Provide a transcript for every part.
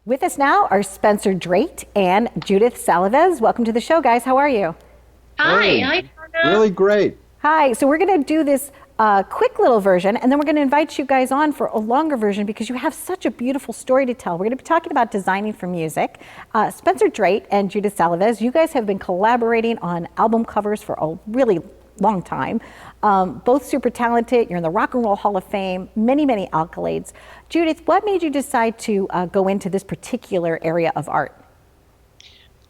With us now are Spencer Drake and Judith Salavez. Welcome to the show, guys. How are you? Hi, Hey, hi, Donna. really great. Hi. So we're going to do this quick little version, and then we're going to invite you guys on for a longer version because you have such a beautiful story to tell. We're going to be talking about designing for music. Spencer Drake and Judith Salavez, you guys have been collaborating on album covers for a really long time. Both super talented. You're in the Rock and Roll Hall of Fame, many, many accolades. Judith, what made you decide to go into this particular area of art?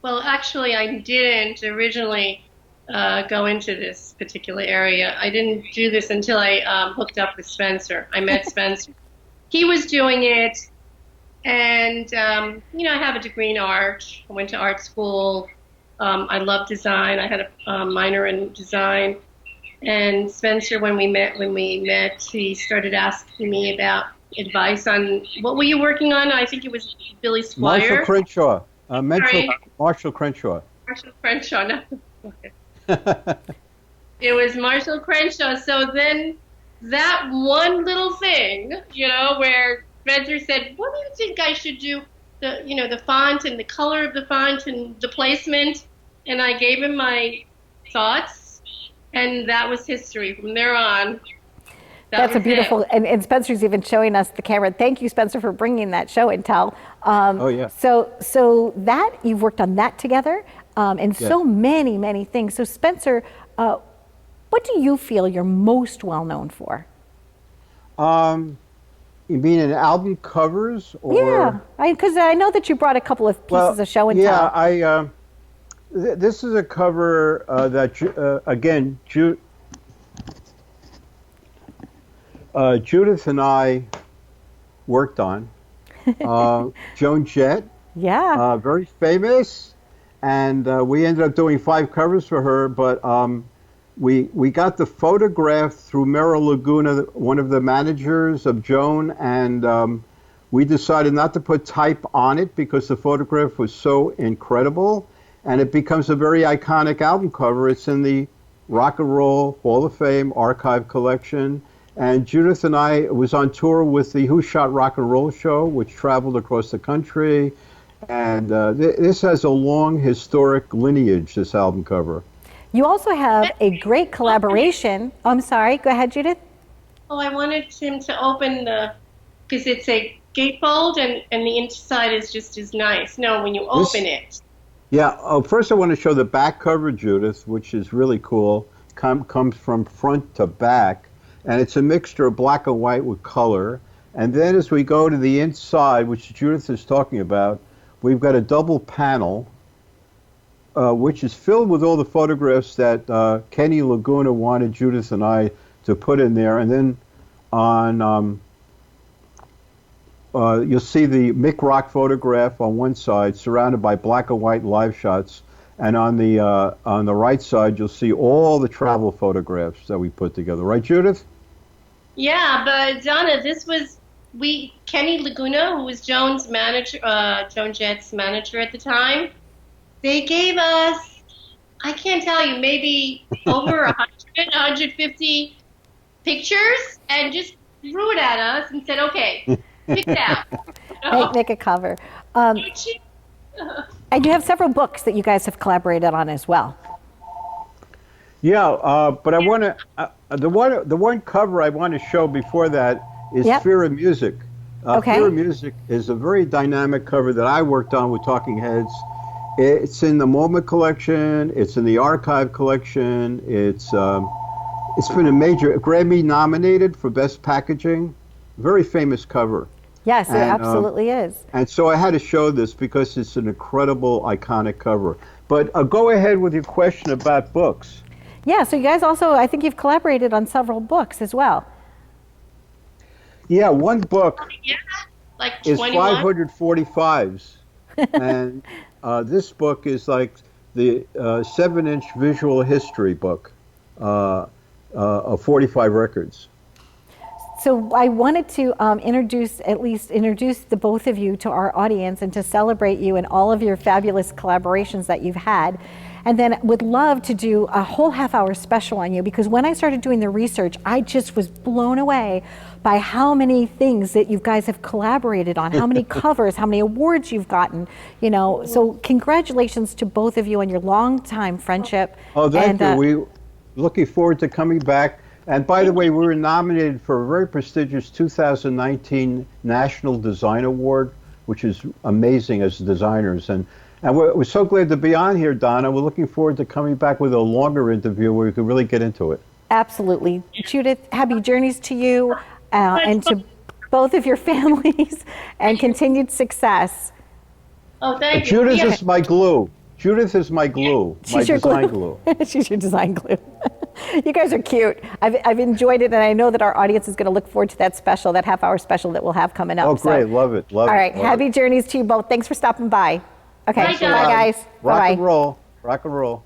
Well, actually, I didn't originally go into this particular area. I didn't do this until I hooked up with Spencer. I met Spencer. He was doing it, and I have a degree in art. I went to art school. I love design. I had a minor in design. And Spencer, when we met, he started asking me about advice on what were you working on? I think it was Billy Squire. Marshall Crenshaw. Sorry. Marshall Crenshaw. Marshall Crenshaw. No. It was Marshall Crenshaw. So then that one little thing, where Spencer said, "What do you think I should do? The font and the color of the font and the placement." And I gave him my thoughts, and that was history. From there on, That's a beautiful, and Spencer's even showing us the camera. Thank you, Spencer, for bringing that show and tell. Oh, yeah. So that, you've worked on that together, and Yeah. so many, many things. So Spencer, what do you feel you're most well known for? You mean in album covers or? Yeah, because I know that you brought a couple of pieces of show and tell. Yeah, this is a cover that again, Judith and I worked on. Joan Jett, Yeah. very famous, and we ended up doing 5 covers for her. But we got the photograph through Meryl Laguna, one of the managers of Joan, and we decided not to put type on it because the photograph was so incredible, and it becomes a very iconic album cover. It's in the Rock and Roll Hall of Fame archive collection. And Judith and I was on tour with the Who Shot Rock and Roll show, which traveled across the country. And this has a long historic lineage, this album cover. You also have a great collaboration. Oh, I'm sorry. Go ahead, Judith. Oh, I wanted him to open because it's a gatefold and the inside is just as nice. No, when you open it. Yeah. Oh, first I want to show the back cover, Judith, which is really cool. Comes from front to back. And it's a mixture of black and white with color. And then as we go to the inside, which Judith is talking about, we've got a double panel, which is filled with all the photographs that Kenny Laguna wanted Judith and I to put in there. And then on, you'll see the Mick Rock photograph on one side, surrounded by black and white live shots. And on the right side, you'll see all the travel photographs that we put together. Right, Judith? Yeah, but Donna, this was Kenny Laguna, who was Joan's manager, Joan Jett's manager at the time. They gave us, I can't tell you, maybe over 100, 150 pictures, and just threw it at us and said, "Okay, pick it out." Make a cover. And you have several books that you guys have collaborated on as well. Yeah, but I want to the one cover I want to show before that is Fear of Music. Okay. Fear of Music is a very dynamic cover that I worked on with Talking Heads. It's in the MoMA collection. It's in the archive collection. It's been a major Grammy nominated for best packaging. Very famous cover. Yes, it absolutely is. And so I had to show this because it's an incredible, iconic cover. But go ahead with your question about books. Yeah, so you guys also, I think you've collaborated on several books as well. Yeah, one book Yeah, like is 21. 545s. And this book is like the 7-inch visual history book of 45 records. So I wanted to introduce the both of you to our audience and to celebrate you and all of your fabulous collaborations that you've had. And then would love to do a whole half-hour special on you, because when I started doing the research, I just was blown away by how many things that you guys have collaborated on, how many covers, how many awards you've gotten, you know. So congratulations to both of you on your long-time friendship. Oh, thank you. We're looking forward to coming back. And by the way, we were nominated for a very prestigious 2019 National Design Award, which is amazing as designers. And we're so glad to be on here, Donna. We're looking forward to coming back with a longer interview where we could really get into it. Absolutely. Judith, happy journeys to you and to both of your families, and continued success. Oh, thank you. Judith is my glue. Judith is my glue, my design glue. She's your design glue. You guys are cute. I've enjoyed it, and I know that our audience is going to look forward to that special, that half-hour special that we'll have coming up. Oh, great. Love it. Love it. All right. Happy journeys to you both. Thanks for stopping by. Okay. Bye, guys. Rock Bye-bye. and roll. Rock and roll.